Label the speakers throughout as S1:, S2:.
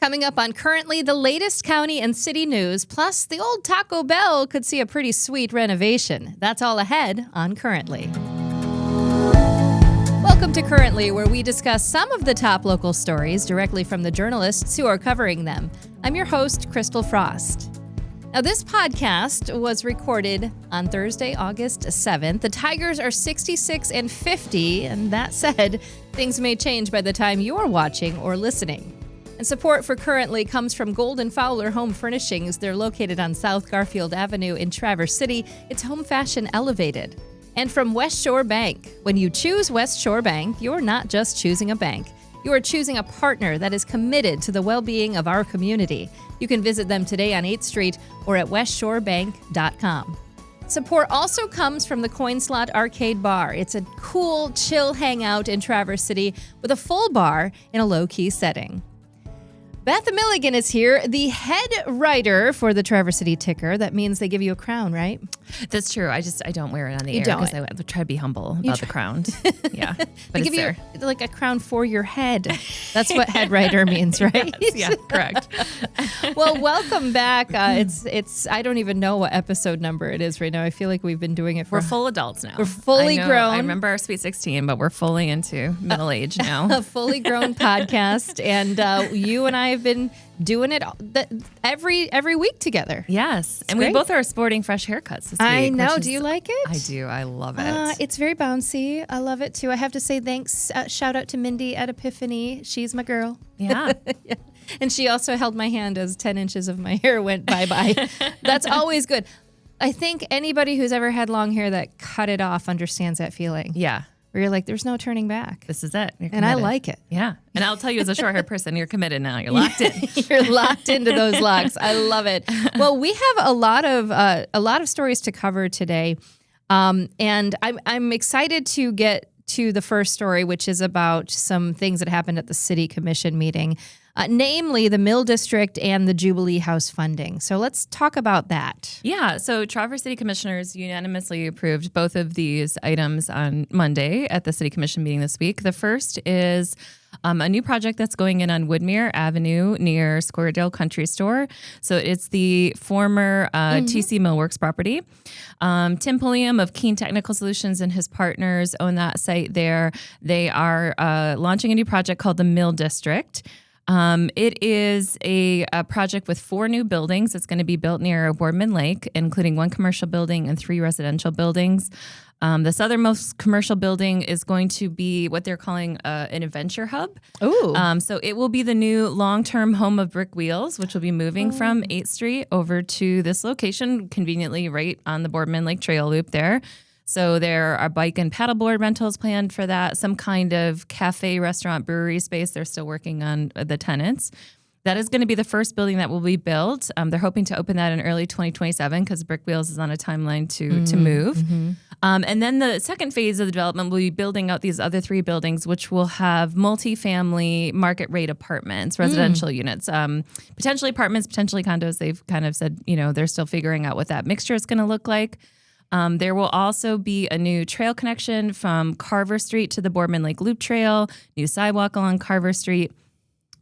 S1: Coming up on Currently, the latest county and city news, plus the old Taco Bell could see a pretty sweet renovation. That's all ahead on Currently. Welcome to Currently, where we discuss some of the top local stories directly from the journalists who are covering them. I'm your host, Christal Frost. Now, this podcast was recorded on Thursday, August 7th. The Tigers are 66-50, and that said, things may change by the time you're watching or listening. And support for Currently comes from Golden-Fowler Home Furnishings. They're located on South Garfield Avenue in Traverse City. It's home fashion elevated. And from West Shore Bank. When you choose West Shore Bank, you're not just choosing a bank. You are choosing a partner that is committed to the well-being of our community. You can visit them today on 8th Street or at westshorebank.com. Support also comes from the Coin Slot Arcade Bar. It's a cool, chill hangout in Traverse City with a full bar in a low-key setting. Beth Milligan is here, the head writer for the Traverse City Ticker. That means they give you a crown, right?
S2: That's true. I don't wear it on the
S1: You
S2: air
S1: don't.
S2: because I try to be humble about the crown. Yeah, but
S1: They
S2: it's
S1: give
S2: there.
S1: you like a crown for your head. That's what head writer means, right?
S2: Yes, yeah, correct.
S1: Well, welcome back. It's I don't even know what episode number it is right now. I feel like we've been doing it for
S2: We're full adults now.
S1: We're fully grown.
S2: I remember our Sweet 16, but we're fully into middle age now.
S1: a fully grown podcast, and you and I have been doing it every week together.
S2: Yes, and
S1: great.
S2: we both are sporting fresh haircuts this week.
S1: I know.
S2: which
S1: Do
S2: is-
S1: you like it?
S2: I do. I love it.
S1: It's very bouncy. I love it too. I have to say thanks. Shout out to Mindy at Epiphany. She's my girl.
S2: Yeah.
S1: Yeah. And she also held my hand as 10 inches of my hair went bye-bye. That's always good. I think anybody who's ever had long hair that cut it off understands that feeling.
S2: Yeah.
S1: Where you're like, there's no turning back.
S2: This is it. You're
S1: And I
S2: committed.
S1: like it.
S2: Yeah. And I'll tell you, as a short-haired person, you're committed now. You're locked in.
S1: You're locked into those locks. I love it. Well, we have a lot of stories to cover today, and I'm excited to get to the first story, which is about some things that happened at the City Commission meeting, namely the Mill District and the Jubilee House funding. So let's talk about that.
S2: Yeah, so Traverse City Commissioners unanimously approved both of these items on Monday at the City Commission meeting this week. The first is a new project that's going in on Woodmere Avenue near Squaredale Country Store. So it's the former TC Millworks property. Tim Pulliam of Keen Technical Solutions and his partners own that site there. They are launching a new project called the Mill District. It is a project with 4 new buildings. It's going to be built near Boardman Lake, including 1 commercial building and 3 residential buildings. The southernmost commercial building is going to be what they're calling an adventure hub.
S1: Ooh.
S2: So it will be the new long-term home of Brick Wheels, which will be moving from 8th Street over to this location, conveniently right on the Boardman Lake Trail Loop there. So there are bike and paddleboard rentals planned for that, some kind of cafe, restaurant, brewery space. They're still working on the tenants. That is going to be the first building that will be built. They're hoping to open that in early 2027 because Brick Wheels is on a timeline to move. Mm-hmm. And then the second phase of the development will be building out these other 3 buildings, which will have multifamily market rate apartments, residential units, potentially apartments, potentially condos. They've kind of said, they're still figuring out what that mixture is going to look like. There will also be a new trail connection from Carver Street to the Boardman Lake Loop Trail, new sidewalk along Carver Street,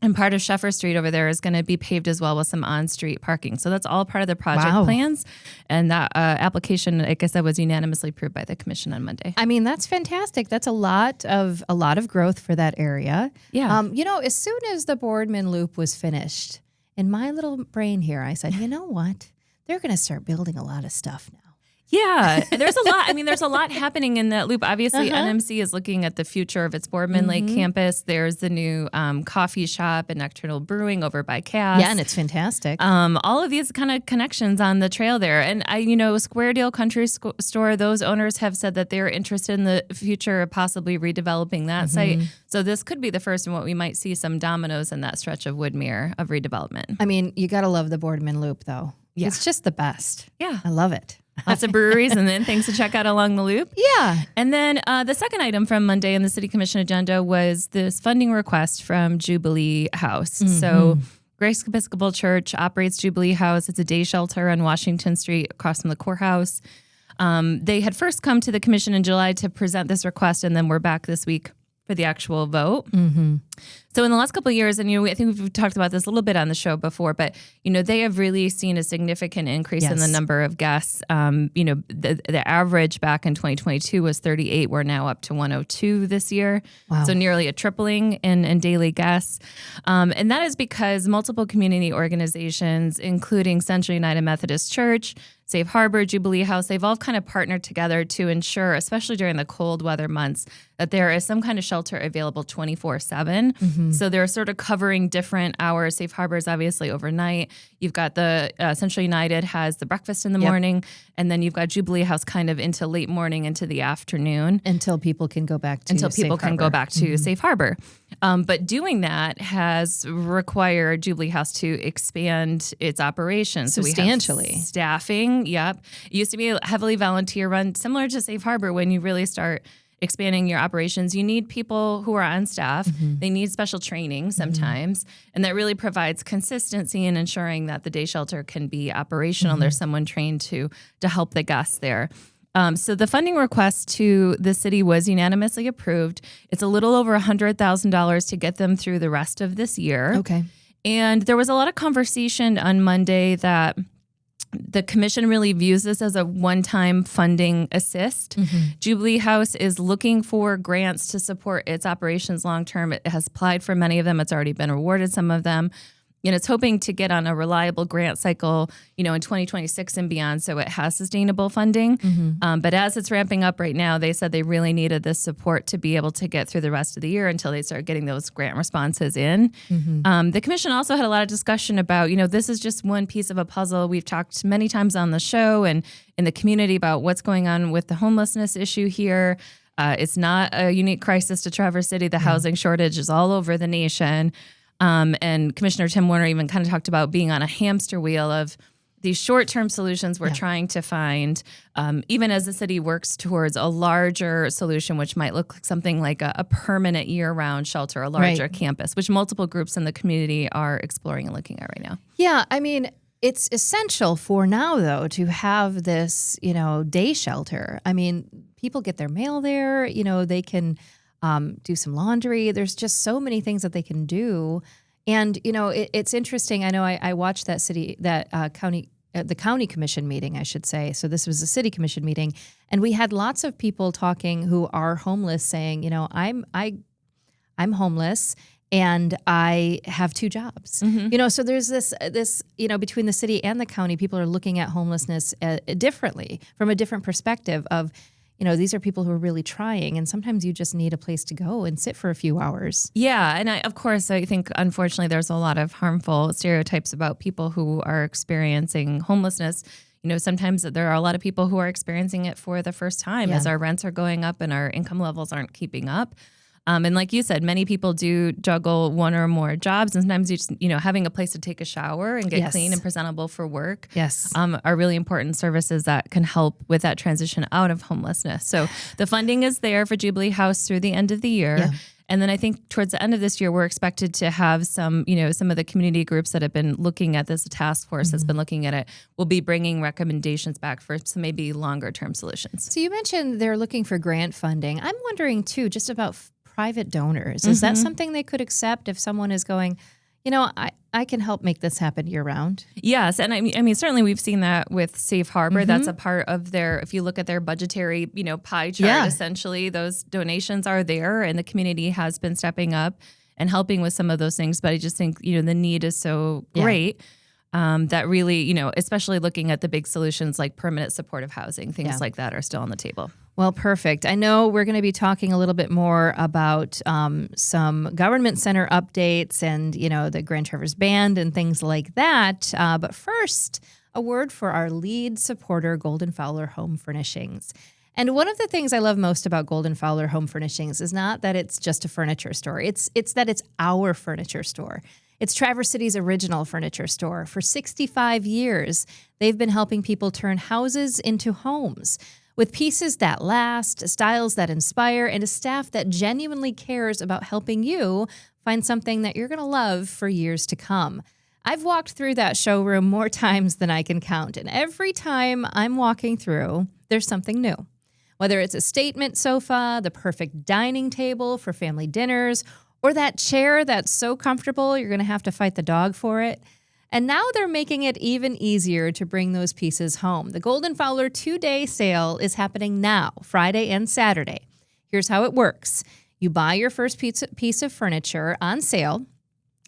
S2: and part of Sheffer Street over there is going to be paved as well with some on-street parking. So that's all part of the project plans. And that application, like I said, was unanimously approved by the commission on Monday.
S1: I mean, that's fantastic. That's a lot of growth for that area.
S2: Yeah.
S1: As soon as the Boardman Loop was finished, in my little brain here, I said, you know what? They're going to start building a lot of stuff now.
S2: Yeah, there's a lot. I mean, there's a lot happening in that loop. Obviously, NMC is looking at the future of its Boardman Lake campus. There's the new coffee shop and Nocturnal Brewing over by Cass.
S1: Yeah, and it's fantastic.
S2: All of these kind of connections on the trail there. And Squaredale Country Store, those owners have said that they're interested in the future of possibly redeveloping that site. So this could be the first in what we might see some dominoes in that stretch of Woodmere of redevelopment.
S1: I mean, you got to love the Boardman Loop, though.
S2: Yeah.
S1: It's just the best.
S2: Yeah.
S1: I love it.
S2: Lots of breweries and then things to check out along the loop.
S1: Yeah.
S2: And then the second item from Monday in the City Commission agenda was this funding request from Jubilee House. So Grace Episcopal Church operates Jubilee House. It's a day shelter on Washington Street across from the courthouse. They had first come to the commission in July to present this request, and then we're back this week for the actual vote.
S1: Mm-hmm.
S2: So in the last couple of years, and I think we've talked about this a little bit on the show before, but they have really seen a significant increase in the number of guests. The average back in 2022 was 38. We're now up to 102 this year.
S1: Wow.
S2: So nearly a tripling in daily guests. And that is because multiple community organizations, including Central United Methodist Church, Safe Harbor, Jubilee House, they've all kind of partnered together to ensure, especially during the cold weather months, that there is some kind of shelter available 24/7.
S1: Mm-hmm.
S2: So they're sort of covering different hours. Safe Harbor is obviously overnight. You've got the Central United has the breakfast in the morning, and then you've got Jubilee House kind of into late morning into the afternoon.
S1: Until people can go back to
S2: Safe Harbor. But doing that has required Jubilee House to expand its operations.
S1: Substantially.
S2: So we have staffing, yep. It used to be a heavily volunteer run, similar to Safe Harbor. When you really start expanding your operations, you need people who are on staff.
S1: Mm-hmm.
S2: They need special training sometimes. And that really provides consistency in ensuring that the day shelter can be operational. There's someone trained to help the guests there. So the funding request to the city was unanimously approved. It's a little over $100,000 to get them through the rest of this year.
S1: Okay.
S2: And there was a lot of conversation on Monday that the commission really views this as a one-time funding assist. Jubilee House is looking for grants to support its operations long-term. It has applied for many of them. It's already been awarded some of them. And it's hoping to get on a reliable grant cycle, in 2026 and beyond, so it has sustainable funding. But as it's ramping up right now, they said they really needed this support to be able to get through the rest of the year until they start getting those grant responses in. The commission also had a lot of discussion about, this is just one piece of a puzzle. We've talked many times on the show and in the community about what's going on with the homelessness issue here. It's not a unique crisis to Traverse City. The housing shortage is all over the nation. And Commissioner Tim Warner even kind of talked about being on a hamster wheel of these short-term solutions we're trying to find, even as the city works towards a larger solution, which might look like something like a permanent year-round shelter, a larger campus, which multiple groups in the community are exploring and looking at right now.
S1: Yeah, I mean, it's essential for now, though, to have this, day shelter. I mean, people get their mail there, they can do some laundry. There's just so many things that they can do. And, it's interesting. I know I watched the county commission meeting, I should say. So this was a city commission meeting. And we had lots of people talking who are homeless saying, I'm homeless and I have 2 jobs. So there's this, between the city and the county, people are looking at homelessness differently, from a different perspective of, these are people who are really trying, and sometimes you just need a place to go and sit for a few hours.
S2: Yeah, and I think, unfortunately, there's a lot of harmful stereotypes about people who are experiencing homelessness. Sometimes there are a lot of people who are experiencing it for the first time as our rents are going up and our income levels aren't keeping up. And like you said, many people do juggle one or more jobs. And sometimes you just, having a place to take a shower and get clean and presentable for work are really important services that can help with that transition out of homelessness. So the funding is there for Jubilee House through the end of the year. Yeah. And then I think towards the end of this year, we're expected to have some of the community groups that have been looking at this, task force that's been looking at it, will be bringing recommendations back for some maybe longer term solutions.
S1: So you mentioned they're looking for grant funding. I'm wondering too, just about private donors. Is that something they could accept if someone is going, I can help make this happen year round?
S2: Yes. And I mean, certainly we've seen that with Safe Harbor. That's a part of their, if you look at their budgetary, pie chart, essentially those donations are there, and the community has been stepping up and helping with some of those things. But I just think, the need is so great. That really, especially looking at the big solutions like permanent supportive housing, things like that are still on the table.
S1: Well, perfect. I know we're going to be talking a little bit more about some Government Center updates and, the Grand Traverse Band and things like that. But first, a word for our lead supporter, Golden-Fowler Home Furnishings. And one of the things I love most about Golden-Fowler Home Furnishings is not that it's just a furniture store. It's that it's our furniture store. It's Traverse City's original furniture store. For 65 years, they've been helping people turn houses into homes with pieces that last, styles that inspire, and a staff that genuinely cares about helping you find something that you're going to love for years to come. I've walked through that showroom more times than I can count, and every time I'm walking through, there's something new. Whether it's a statement sofa, the perfect dining table for family dinners, or that chair that's so comfortable you're going to have to fight the dog for it. And now they're making it even easier to bring those pieces home. The Golden-Fowler 2-day sale is happening now, Friday and Saturday. Here's how it works. You buy your first piece of furniture on sale,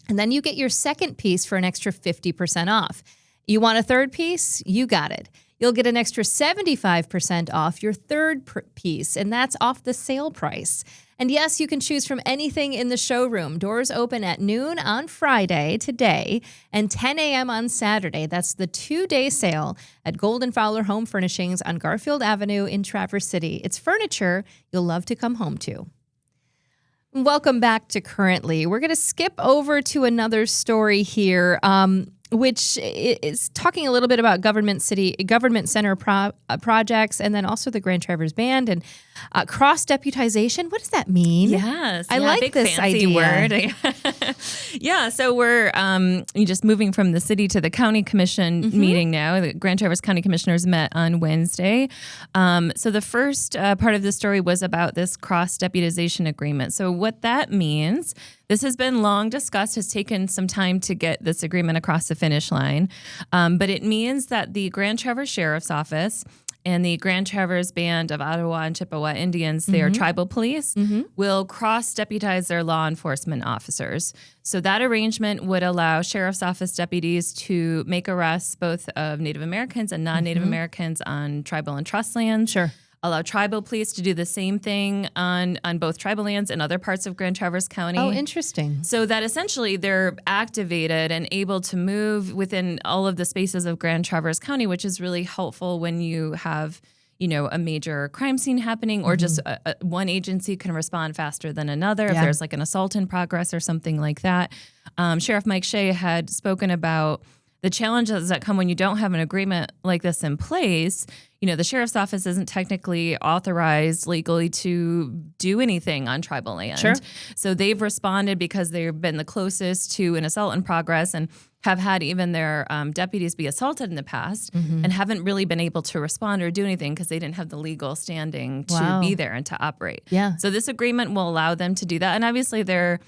S1: and then you get your second piece for an extra 50% off. You want a third piece? You got it. You'll get an extra 75% off your third piece, and that's off the sale price. And yes, you can choose from anything in the showroom. Doors open at noon on Friday, today, and 10 a.m. on Saturday. That's the 2-day sale at Golden-Fowler Home Furnishings on Garfield Avenue in Traverse City. It's furniture you'll love to come home to. Welcome back to Currently. We're going to skip over to another story here, which is talking a little bit about Government Center projects, and then also the Grand Traverse Band and cross-deputization. What does that mean?
S2: Yes.
S1: I like
S2: big
S1: this
S2: fancy
S1: idea.
S2: Word. Yeah, so we're just moving from the city to the county commission meeting now. The Grand Traverse County Commissioners met on Wednesday. So the first part of the story was about this cross-deputization agreement. So what that means, this has been long discussed, has taken some time to get this agreement across the finish line. But it means that the Grand Traverse Sheriff's Office and the Grand Traverse Band of Ottawa and Chippewa Indians, their tribal police, will cross-deputize their law enforcement officers. So that arrangement would allow Sheriff's Office deputies to make arrests both of Native Americans and non-Native Americans on tribal and trust lands.
S1: Sure.
S2: Allow tribal police to do the same thing on both tribal lands and other parts of Grand Traverse County.
S1: Oh, interesting.
S2: So that essentially they're activated and able to move within all of the spaces of Grand Traverse County, which is really helpful when you have, a major crime scene happening, or just one agency can respond faster than another if there's like an assault in progress or something like that. Sheriff Mike Shea had spoken about the challenges that come when you don't have an agreement like this in place. The sheriff's office isn't technically authorized legally to do anything on tribal land.
S1: Sure.
S2: So they've responded because they've been the closest to an assault in progress and have had even their deputies be assaulted in the past and haven't really been able to respond or do anything because they didn't have the legal standing to be there and to operate.
S1: Yeah.
S2: So this agreement will allow them to do that. And obviously there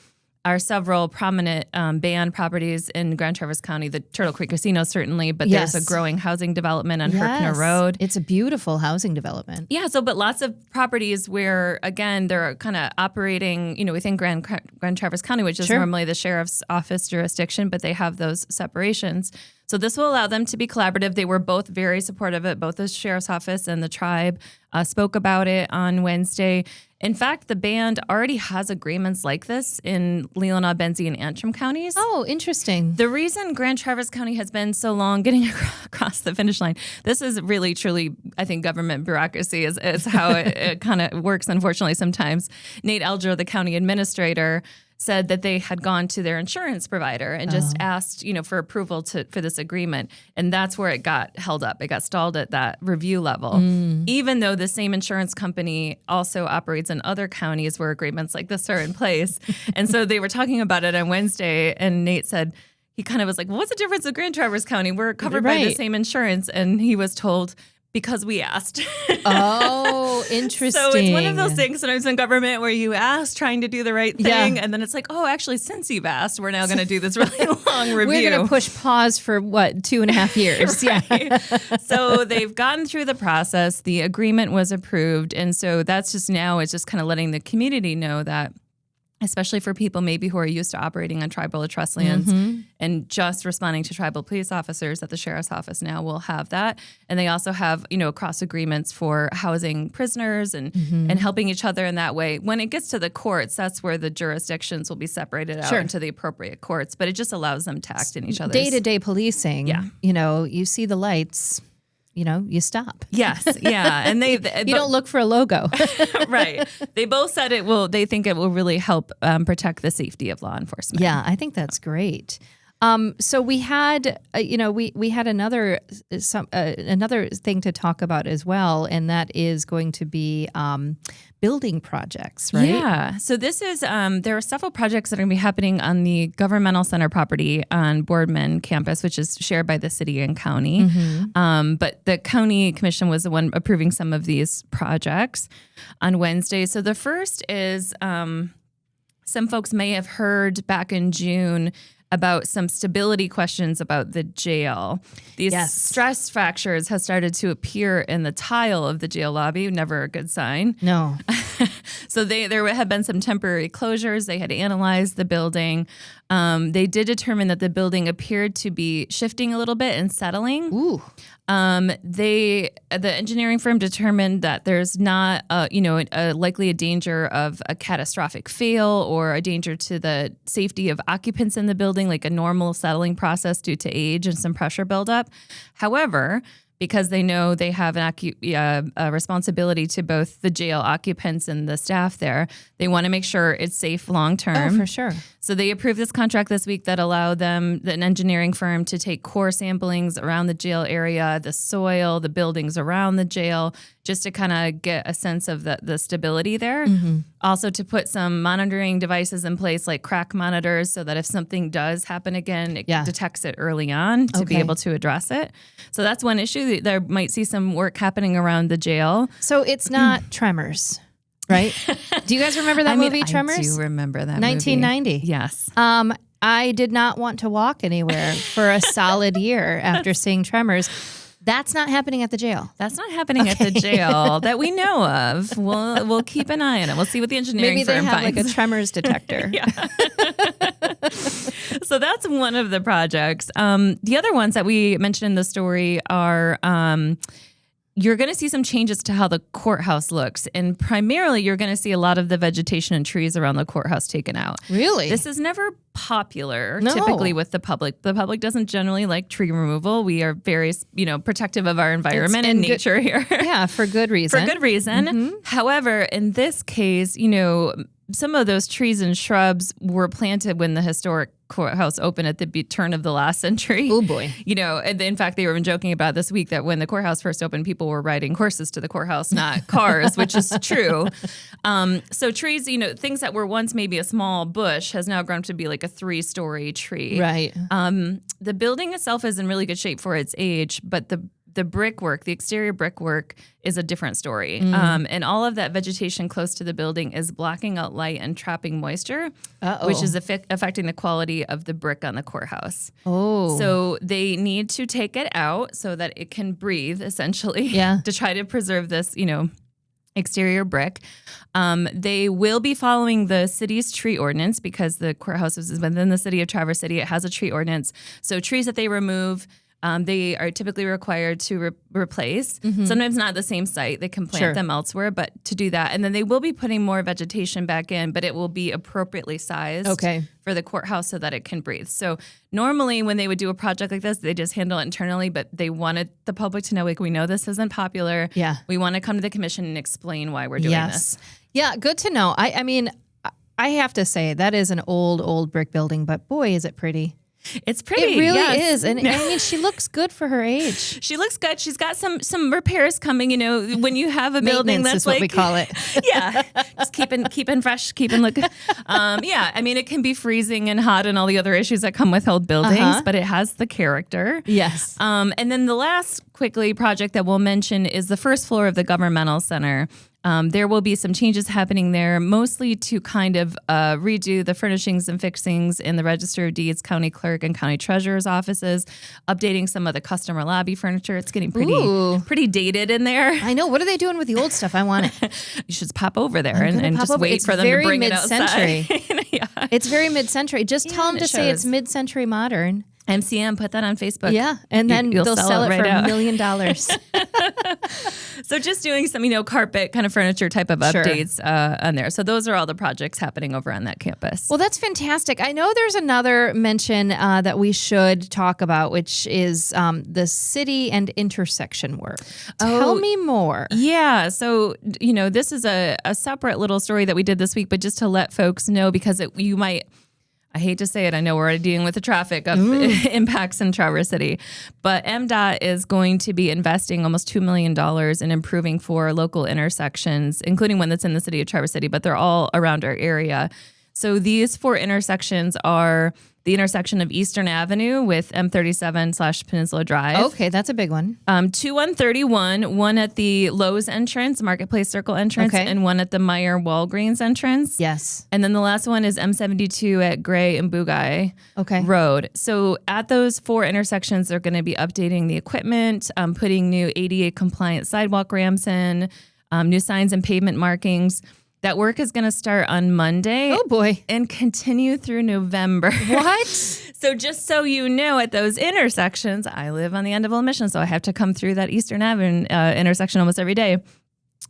S2: are several prominent band properties in Grand Traverse County, the Turtle Creek Casino certainly, but there's a growing housing development on Herkimer Road.
S1: It's a beautiful housing development.
S2: Yeah, but lots of properties where, again, they're kind of operating, within Grand Traverse County, which is normally the sheriff's office jurisdiction, but they have those separations. So this will allow them to be collaborative. They were both very supportive of it. Both the sheriff's office and the tribe spoke about it on Wednesday. In fact, the band already has agreements like this in Leelanau, Benzie, and Antrim counties.
S1: Oh, interesting.
S2: The reason Grand Traverse County has been so long getting across the finish line, this is really, truly, I think, government bureaucracy is how it kind of works, unfortunately, sometimes. Nate Elger, the county administrator, said that they had gone to their insurance provider and just asked, for approval for this agreement. And that's where it got held up. It got stalled at that review level, even though the same insurance company also operates in other counties where agreements like this are in place. And so they were talking about it on Wednesday, and Nate said, he kind of was like, well, what's the difference with Grand Traverse County? We're covered by the same insurance. And he was told, because we asked.
S1: Oh, interesting.
S2: So it's one of those things sometimes in government where you ask trying to do the right thing, and then it's like, oh, actually, since you've asked, we're now going to do this really long review.
S1: We're going to push pause for, 2.5 years?
S2: Yeah. So they've gotten through the process. The agreement was approved. And so that's just now, it's just kind of letting the community know that, especially for people maybe who are used to operating on tribal or trust lands and just responding to tribal police officers, that the sheriff's office now will have that. And they also have, cross agreements for housing prisoners and helping each other in that way. When it gets to the courts, that's where the jurisdictions will be separated out into the appropriate courts. But it just allows them to act in each other's
S1: day-to-day policing. Yeah. You see the lights. You stop.
S2: Yes, yeah, and you
S1: don't look for a logo,
S2: right? They both said it will. They think it will really help protect the safety of law enforcement.
S1: Yeah, I think that's great. So we had, we had another thing to talk about as well, and that is going to be building projects, right?
S2: Yeah. So this is there are several projects that are going to be happening on the Governmental Center property on Boardman campus, which is shared by the city and county. But the county commission was the one approving some of these projects on Wednesday. So the first is some folks may have heard back in June about some stability questions about the jail. These stress fractures have started to appear in the tile of the jail lobby. Never a good sign.
S1: No.
S2: So there have been some temporary closures. They had analyzed the building. They did determine that the building appeared to be shifting a little bit and settling.
S1: Ooh.
S2: The engineering firm determined that there's not, likely a danger of a catastrophic fail or a danger to the safety of occupants in the building, like a normal settling process due to age and some pressure buildup. However, because they know they have a responsibility to both the jail occupants and the staff there, they want to make sure it's safe long term.
S1: Oh, for sure.
S2: So they approved this contract this week that allowed them, an engineering firm, to take core samplings around the jail area, the soil, the buildings around the jail, just to kind of get a sense of the stability there. Also to put some monitoring devices in place, like crack monitors, so that if something does happen again, it detects it early on to be able to address it. So that's one issue. There might see some work happening around the jail.
S1: So it's not Tremors, right? Do you guys remember that movie, Tremors?
S2: I do remember that
S1: 1990.
S2: movie. Yes.
S1: I did not want to walk anywhere for a solid year after seeing Tremors. That's not happening at the jail.
S2: That's not happening at the jail that we know of. We'll keep an eye on it. We'll see what the engineering firm finds.
S1: Maybe they have like a Tremors detector.
S2: So that's one of the projects. The other ones that we mentioned in the story are you're going to see some changes to how the courthouse looks. And primarily, you're going to see a lot of the vegetation and trees around the courthouse taken out.
S1: Really?
S2: This is never popular typically with the public. The public doesn't generally like tree removal. We are very, protective of our environment and nature here.
S1: Yeah, for good reason.
S2: For good reason. However, in this case, some of those trees and shrubs were planted when the historic courthouse opened at the turn of the last century.
S1: Oh boy.
S2: And in fact, they were joking about this week that when the courthouse first opened, people were riding horses to the courthouse, not cars, which is true. So trees, things that were once maybe a small bush has now grown to be like a 3-story tree.
S1: Right.
S2: The building itself is in really good shape for its age, but the brickwork, the exterior brickwork, is a different story. And all of that vegetation close to the building is blocking out light and trapping moisture, which is affecting the quality of the brick on the courthouse. Oh. So they need to take it out so that it can breathe, essentially, to try to preserve this, exterior brick. They will be following the city's tree ordinance because the courthouse is within the city of Traverse City. It has a tree ordinance. So trees that they remove, they are typically required to replace. Sometimes not at the same site. They can plant them elsewhere, but to do that. And then they will be putting more vegetation back in, but it will be appropriately sized for the courthouse so that it can breathe. So normally when they would do a project like this, they just handle it internally, but they wanted the public to know, like, we know this isn't popular. Yeah. We want to come to the commission and explain why we're doing this.
S1: Yeah, good to know. I mean, I have to say that is an old brick building, but boy, is it pretty.
S2: It's pretty.
S1: It really is. And I mean, she looks good for her age.
S2: She looks good. She's got some repairs coming, when you have a building that's
S1: is what we call it.
S2: Just keeping fresh, keeping looking. I mean, it can be freezing and hot and all the other issues that come with old buildings, but it has the character.
S1: Yes.
S2: And then the last quickly project that we'll mention is the first floor of the Governmental Center. There will be some changes happening there, mostly to kind of redo the furnishings and fixings in the Register of Deeds, County Clerk, and County Treasurer's offices, updating some of the customer lobby furniture. It's getting pretty dated in there.
S1: I know. What are they doing with the old stuff? I want it.
S2: You should pop over there and just wait for them to bring it outside.
S1: It's very mid-century. Just tell them to say it's mid-century modern.
S2: MCM, put that on Facebook.
S1: Yeah, and then they'll sell it for $1 million.
S2: So just doing some, carpet kind of furniture type of updates on there. So those are all the projects happening over on that campus.
S1: Well, that's fantastic. I know there's another mention that we should talk about, which is the city and intersection work. Tell me more.
S2: Yeah. So, this is a separate little story that we did this week, but just to let folks know, because you might... I hate to say it. I know we're already dealing with the traffic impacts in Traverse City, but MDOT is going to be investing almost $2 million in improving 4 local intersections, including one that's in the city of Traverse City, but they're all around our area. So these 4 intersections are the intersection of Eastern Avenue with M37/Peninsula Drive.
S1: Okay, that's a big one.
S2: 2131, one at the Lowe's entrance, Marketplace Circle entrance, and one at the Meyer Walgreens entrance.
S1: Yes.
S2: And then the last one is M72 at Gray and Bugай Road. So at those 4 intersections, they're going to be updating the equipment, putting new ADA compliant sidewalk ramps in, new signs and pavement markings. That work is going to start on Monday.
S1: Oh, boy.
S2: And continue through November.
S1: What?
S2: So just so you know, at those intersections, I live on the end of Old Mission, so I have to come through that Eastern Avenue intersection almost every day.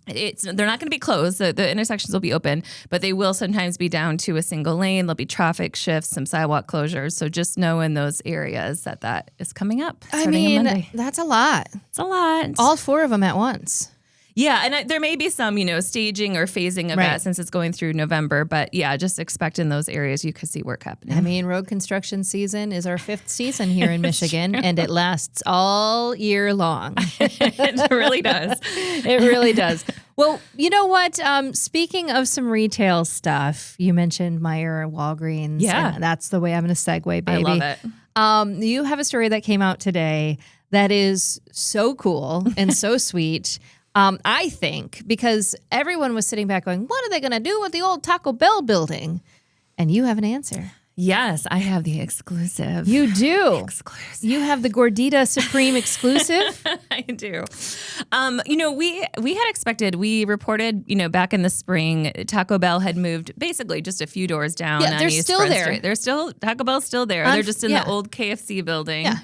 S2: They're not going to be closed. The intersections will be open, but they will sometimes be down to a single lane. There'll be traffic shifts, some sidewalk closures. So just know in those areas that is coming up starting on Monday.
S1: That's a lot.
S2: It's a lot.
S1: All 4 of them at once.
S2: Yeah, and there may be some, staging or phasing of that since it's going through November. But yeah, just expect in those areas you could see work happening.
S1: I mean, road construction season is our 5th season here in Michigan, and it lasts all year long.
S2: It really does.
S1: It really does. Well, you know what? Speaking of some retail stuff, you mentioned Meyer Walgreens.
S2: Yeah.
S1: And that's the way I'm going to segue, baby.
S2: I love it.
S1: You have a story that came out today that is so cool and so sweet. I think, because everyone was sitting back going, what are they going to do with the old Taco Bell building? And you have an answer.
S2: Yes, I have the exclusive.
S1: You do.
S2: Exclusive.
S1: You have the Gordita Supreme exclusive.
S2: I do. We had expected, we reported, back in the spring, Taco Bell had moved basically just a few doors down.
S1: Yeah,
S2: on
S1: they're
S2: East
S1: still
S2: Front
S1: there.
S2: Street. Taco Bell's still there. They're just in the old KFC building.
S1: Yeah.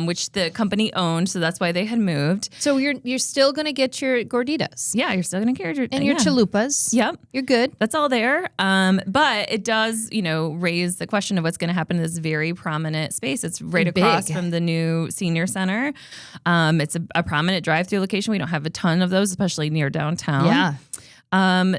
S2: Which the company owned, so that's why they had moved.
S1: So you're still going to get your gorditas.
S2: Yeah, you're still going to get
S1: your chalupas.
S2: Yep.
S1: You're good.
S2: That's all there. But it does, raise the question of what's going to happen in this very prominent space. It's right across from the new senior center. It's a prominent drive-through location. We don't have a ton of those, especially near downtown.
S1: Yeah.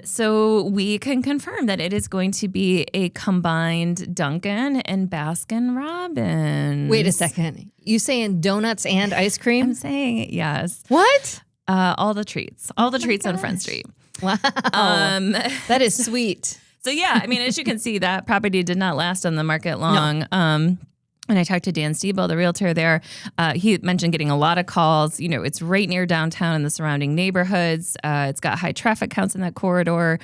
S2: So we can confirm that it is going to be a combined Dunkin' and Baskin-Robbins.
S1: Wait a second. You saying donuts and ice cream?
S2: I'm saying yes.
S1: What?
S2: All the treats. All the treats on Front Street.
S1: Wow. That is sweet.
S2: So yeah, I mean, as you can see, that property did not last on the market long. No. And I talked to Dan Stiebel, the realtor there. He mentioned getting a lot of calls. It's right near downtown and the surrounding neighborhoods. It's got high traffic counts in that corridor.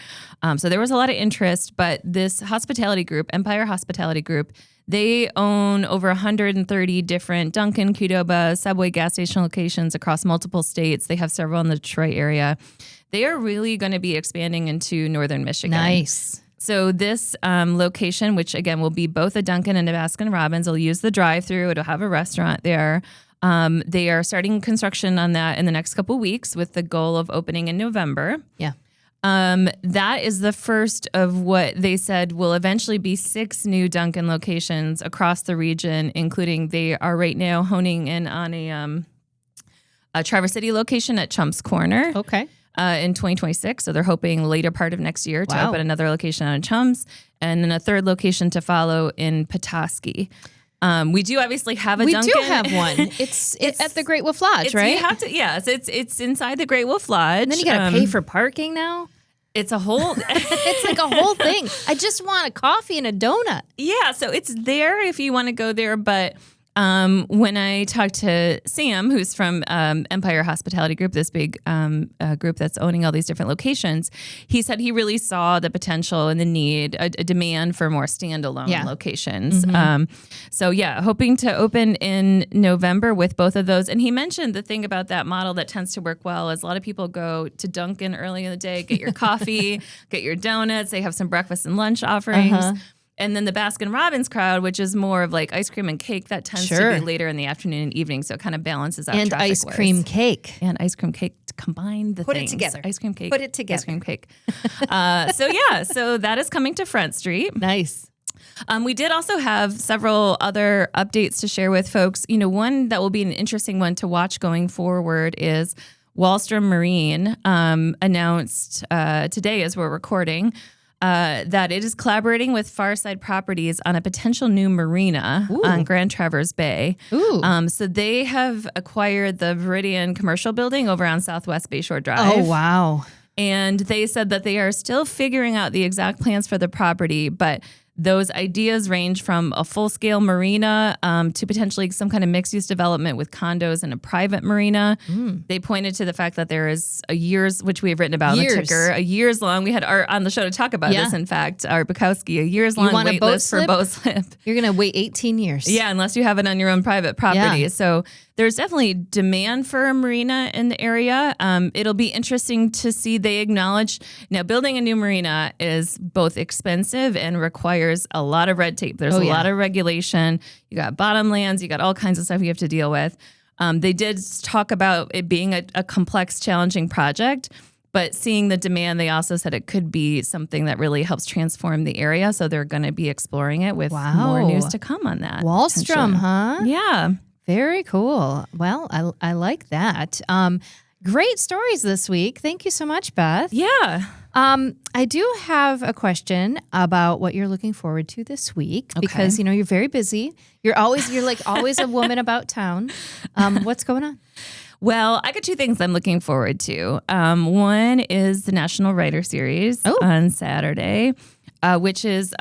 S2: So there was a lot of interest. But this hospitality group, Empire Hospitality Group, they own over 130 different Dunkin', Qdoba, Subway gas station locations across multiple states. They have several in the Detroit area. They are really going to be expanding into northern Michigan.
S1: Nice.
S2: So this location, which again will be both a Dunkin' and a Baskin-Robbins, will use the drive-through. It'll have a restaurant there. They are starting construction on that in the next couple weeks with the goal of opening in November.
S1: Yeah.
S2: That is the first of what they said will eventually be 6 new Dunkin' locations across the region, including they are right now honing in on a Traverse City location at Chump's Corner.
S1: Okay.
S2: In 2026. So they're hoping later part of next year to open another location on Chums and then a third location to follow in Petoskey. We do obviously have a Dunkin'.
S1: We do have one. It's at the Great Wolf Lodge, right?
S2: You have to, yes. It's inside the Great Wolf Lodge.
S1: And then you got to pay for parking now.
S2: It's a whole...
S1: It's like a whole thing. I just want a coffee and a donut.
S2: Yeah, so it's there if you want to go there, but... when I talked to Sam, who's from Empire Hospitality Group, this big group that's owning all these different locations, he said he really saw the potential and the need, a demand for more standalone locations. Mm-hmm. Hoping to open in November with both of those. And he mentioned the thing about that model that tends to work well is a lot of people go to Dunkin' early in the day, get your coffee, get your donuts. They have some breakfast and lunch offerings. Uh-huh. And then the Baskin-Robbins crowd, which is more of like ice cream and cake, that tends to be later in the afternoon and evening. So it kind of balances out traffic.
S1: And ice cream cake.
S2: And ice cream cake to combine the
S1: things.
S2: Put it
S1: together.
S2: Ice cream cake.
S1: Put it together.
S2: Ice cream cake. So that is coming to Front Street.
S1: Nice.
S2: We did also have several other updates to share with folks. One that will be an interesting one to watch going forward is Wallstrom Marine announced today as we're recording that it is collaborating with Farside Properties on a potential new marina on Grand Traverse Bay. So they have acquired the Viridian commercial building over on Southwest Bayshore Drive.
S1: Oh, wow.
S2: And they said that they are still figuring out the exact plans for the property, but those ideas range from a full-scale marina to potentially some kind of mixed-use development with condos and a private marina. They pointed to the fact that there is a years, which we have written about on the ticker, a years long. We had Art on the show to talk about this, in fact, Art Bukowski, a years long wait list for boat slip.
S1: You're going to wait 18 years.
S2: Yeah, unless you have it on your own private property. So there's definitely demand for a marina in the area. It'll be interesting to see. They acknowledge now building a new marina is both expensive and requires a lot of red tape. There's a lot of regulation. You got bottomlands. You got all kinds of stuff you have to deal with. They did talk about it being a complex, challenging project, but seeing the demand, they also said it could be something that really helps transform the area. So they're going to be exploring it with more news to come on that.
S1: Wallstrom, huh?
S2: Yeah.
S1: Very cool. Well, I like that. Great stories this week. Thank you so much, Beth.
S2: Yeah.
S1: I do have a question about what you're looking forward to this week because, you're very busy. You're like always a woman about town. What's going on?
S2: Well, I got two things I'm looking forward to. One is the National Writer Series on Saturday, which is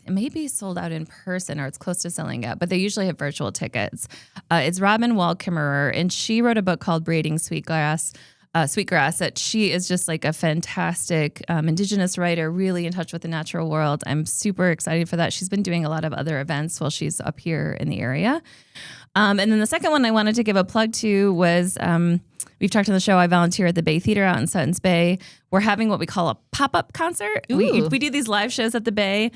S2: maybe sold out in person or it's close to selling out, but they usually have virtual tickets. It's Robin Wall Kimmerer, and she wrote a book called Braiding Sweetgrass, that she is just like a fantastic Indigenous writer, really in touch with the natural world. I'm super excited for that. She's been doing a lot of other events while she's up here in the area. And then the second one I wanted to give a plug to was we've talked on the show. I volunteer at the Bay Theater out in Suttons Bay. We're having what we call a pop-up concert. We do these live shows at the Bay.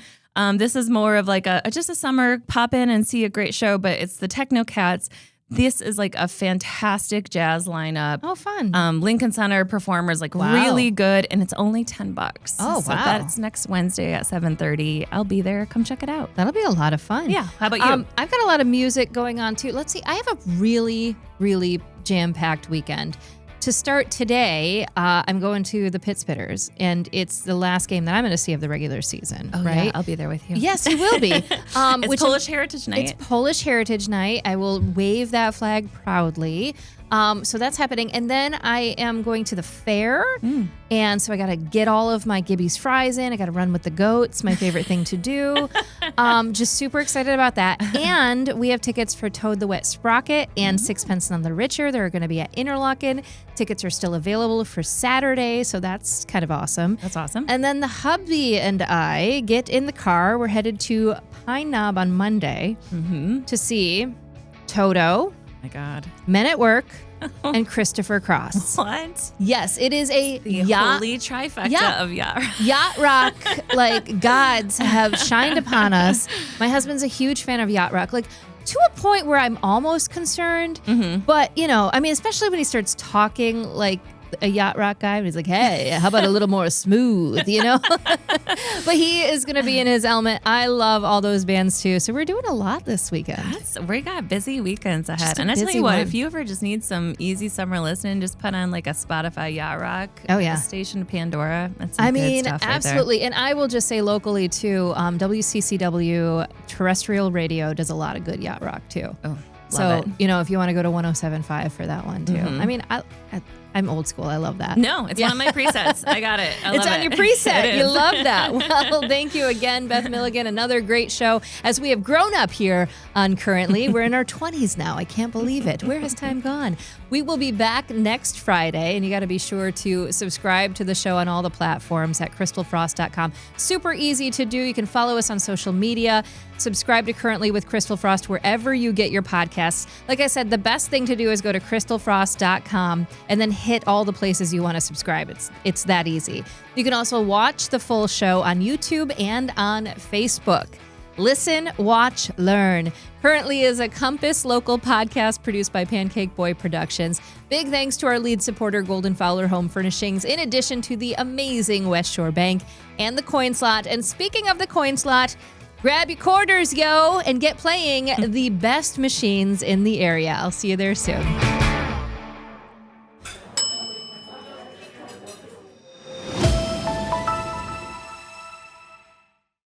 S2: This is more of like just a summer pop in and see a great show, but it's the Techno Cats. This is like a fantastic jazz lineup.
S1: Oh, fun.
S2: Lincoln Center performers, really good. And it's only $10.
S1: Oh,
S2: so
S1: wow.
S2: That's next Wednesday at 7:30. I'll be there. Come check it out.
S1: That'll be a lot of fun.
S2: Yeah. How about you?
S1: I've got a lot of music going on too. Let's see. I have a really, really jam-packed weekend. To start today, I'm going to the Pit Spitters, and it's the last game that I'm going to see of the regular season, right?
S2: Yeah, I'll be there with you.
S1: Yes, you will be.
S2: It's Polish Heritage Night.
S1: It's Polish Heritage Night. I will wave that flag proudly. So that's happening. And then I am going to the fair. And so I got to get all of my Gibby's fries in. I got to run with the goats, my favorite thing to do. Just super excited about that. And we have tickets for Toad the Wet Sprocket and Sixpence None the Richer. They're going to be at Interlochen. Tickets are still available for Saturday. So that's kind of awesome.
S2: That's awesome.
S1: And then the hubby and I get in the car. We're headed to Pine Knob on Monday to see Toto.
S2: My God.
S1: Men at Work, and Christopher Cross.
S2: What?
S1: Yes, it is a
S2: The holy trifecta of yacht rock.
S1: Yacht rock, like gods have shined upon us. My husband's a huge fan of yacht rock, like to a point where I'm almost concerned. But, especially when he starts talking like a yacht rock guy, and he's like, hey, how about a little more smooth, But he is going to be in his element. I love all those bands too. So we're doing a lot this weekend.
S2: We got busy weekends ahead. And I tell you what, if you ever just need some easy summer listening, just put on like a Spotify yacht rock. Station Pandora. That's some good stuff
S1: absolutely.
S2: Right
S1: and I will just say locally too, WCCW terrestrial radio does a lot of good yacht rock too.
S2: Oh,
S1: love it. If you want to go to 107.5 for that one too. I mean, I'm old school. I love that.
S2: No, it's one of my presets. I got it.
S1: It's on your preset. You love that. Well, thank you again, Beth Milligan. Another great show as we have grown up here on Currently. We're in our 20s now. I can't believe it. Where has time gone? We will be back next Friday, and you got to be sure to subscribe to the show on all the platforms at crystalfrost.com. Super easy to do. You can follow us on social media. Subscribe to Currently with Crystal Frost wherever you get your podcasts. Like I said, the best thing to do is go to crystalfrost.com and then hit all the places you want to subscribe. It's that easy. You can also watch the full show on YouTube and on Facebook. Listen, watch, learn. Currently is a Compass local podcast produced by Pancake Boy Productions. Big thanks to our lead supporter, Golden-Fowler Home Furnishings, in addition to the amazing West Shore Bank and the Coin Slot. And speaking of the Coin Slot, grab your quarters, yo, and get playing the best machines in the area. I'll see you there soon.